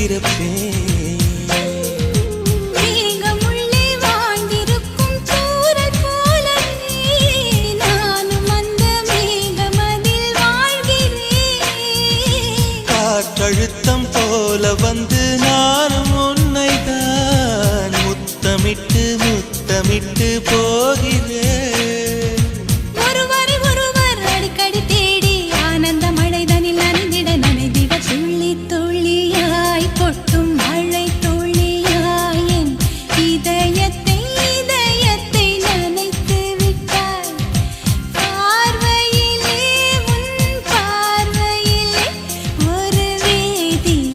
பிறப்பேன். மேகமுள்ளே வாழ்ந்திருக்கும் சூரன் போலவே நானும் அந்த மேகமதில் வாழ்கிறேன். காற்றழுத்தம் போல வந்து நானும் உன்னைத்தான் முத்தமிட்டு முத்தமிட்டு போகிறேன்.